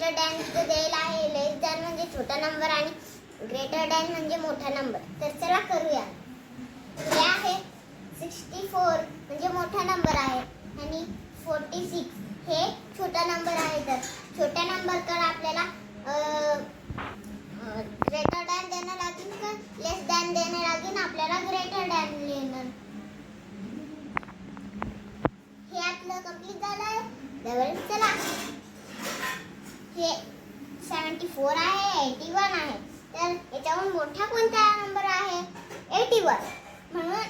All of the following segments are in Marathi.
ग्रेटर दॅन दिलेला आहे, लेस दॅन म्हणजे छोटा नंबर आणि ग्रेटर दॅन म्हणजे मोठा नंबर. तर चला करूया. हे आहे 64 म्हणजे मोठा नंबर आहे आणि 46 हे छोटा नंबर आहे. तर छोट्या नंबरकडे आपल्याला ग्रेटर दॅन देणं लागेल का लेस दॅन देणं लागेल? आपल्याला ग्रेटर दॅन लिहिणं. हे आपलं कंप्लीट झालंय. चला हे 74 आहे, 81 आहे. तर याच्याहून मोठा कोणता नंबर आहे? 81. म्हणून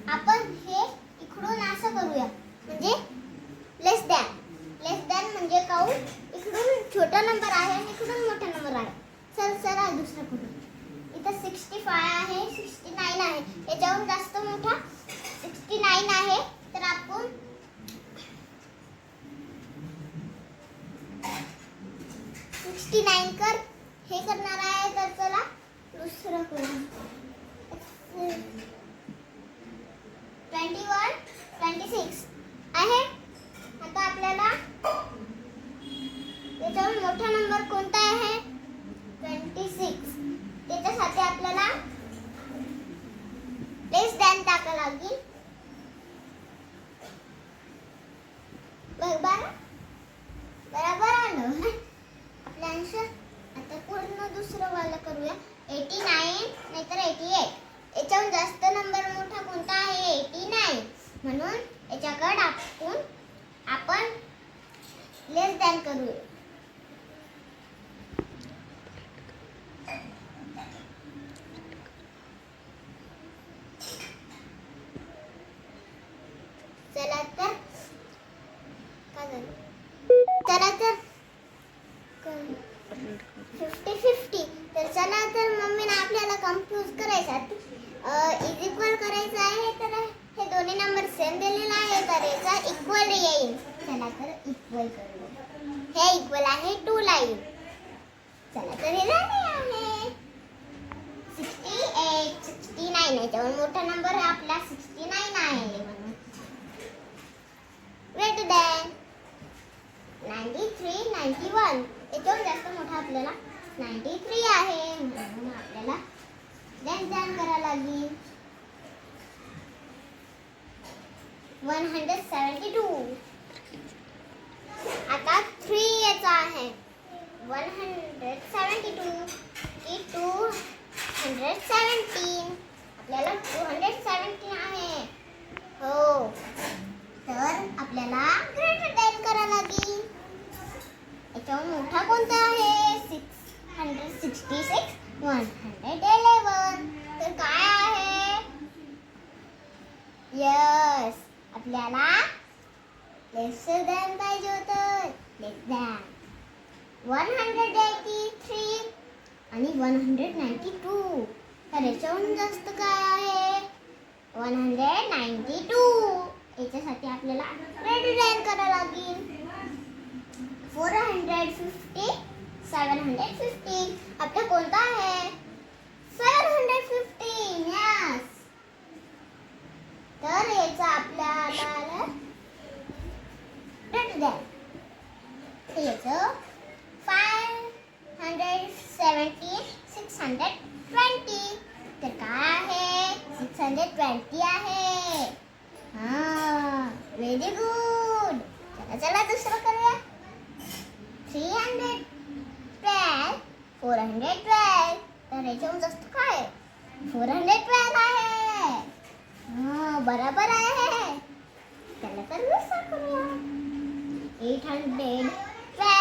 आपण हे इकडून असं करूया, म्हणजे लेस दॅन म्हणजे काऊन इकडून छोटा नंबर आहे आणि इकडून मोठा नंबर आहे. चला दुसरा करू. इथं 65 आहे, 69 आहे. याच्याहून जास्त मोठा 69 आहे. तर आपण 69 कर हे करणार आहे. तर चला दुसरं करू. 21, 26 आहे. आता आपल्याला याच्याहून मोठा नंबर कोणता आहे? 26. त्याच्यासाठी आपल्याला लेस दॅन टाकावं लागेल. बरोबर आलं आपलं आन्सर. आता पूर्ण दुसरं वाला करूया. 89 नाहीतर 88. याच्याहून जास्त नंबर मोठा कोणता आहे? 89. म्हणून याच्याकडे आपण लेस दॅन करूया. चला तर काय झालं? चला तर 50-50. तर चला तर मम्मीने आपल्याला कन्फ्यूज करायचं इज इक्वल करायचं आहे. तर हे दोन्ही नंबर सेम दिलेला आहे, तर याचा इक्वल येईल. चला तर इक्वल करूया. हे इक्वल आहे 2 ला येईल. चला तर हे झाले आहे 68, 69. याच्यावर मोठा नंबर आपला 69 आहे. म्हणून ग्रेटर दॅन 93, 91. याच्यावर जास्त मोठा आपल्याला 93 आहे. म्हणून आपल्याला लेस दॅन करायला लागेल. 172. आता 3 याचा आहे. 172 की 217. आपल्याला 217 आहे. हो, तर आपल्याला ग्रेटर दॅन करायला लागेल. याच्यावर मोठा कोणता आहे? 666, 111. तर काय आहे? यस, आपल्याला लेस दॅन पाहिजे होतं. लेस दॅन 183 आणि 192. तर याच्याहून जास्त काय आहे? 192. याच्यासाठी आपल्याला ग्रेटर दॅन करावं लागेल. 450, 750. आपला कोणता आहे? 715. यस. तर याचा आपल्याला ग्रेटर दॅन. याचं 570, 620. तर काय आहे? 620 आहे. Very good. चला दुसरं करूया. 312, 412. तर याच्याहून जास्त काय? 412 आहे. बरोबर आहे. चला तर दुसरं करूया. 812,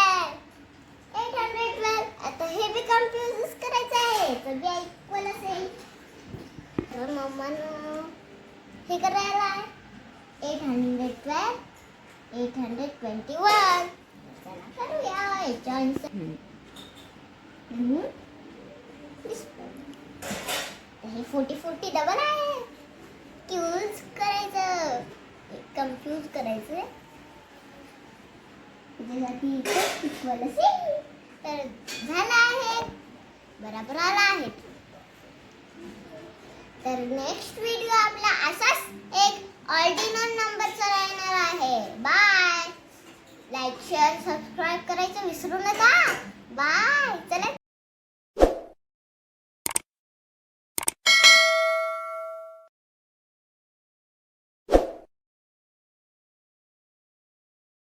812. आता हे बी कन्फ्यूज करायचं आहे. तर बी इक्वल असेल. तर मम्मानं हे करायला 812, 821. चला करूया याचा आन्सर. हे 40-40 डबल आहे. क्यूज करायचं, कन्फ्यूज करायचं. त्याच्यासाठी इक्वल असेल. तर झालं आहे. बरोबर आला आहे. तर नेक्स्ट व्हिडिओ आपला असाच एक ऑर्डिनल नंबरचा राहणार आहे. बाय. लाईक, शेअर, सबस्क्राईब करा. विसरू नका.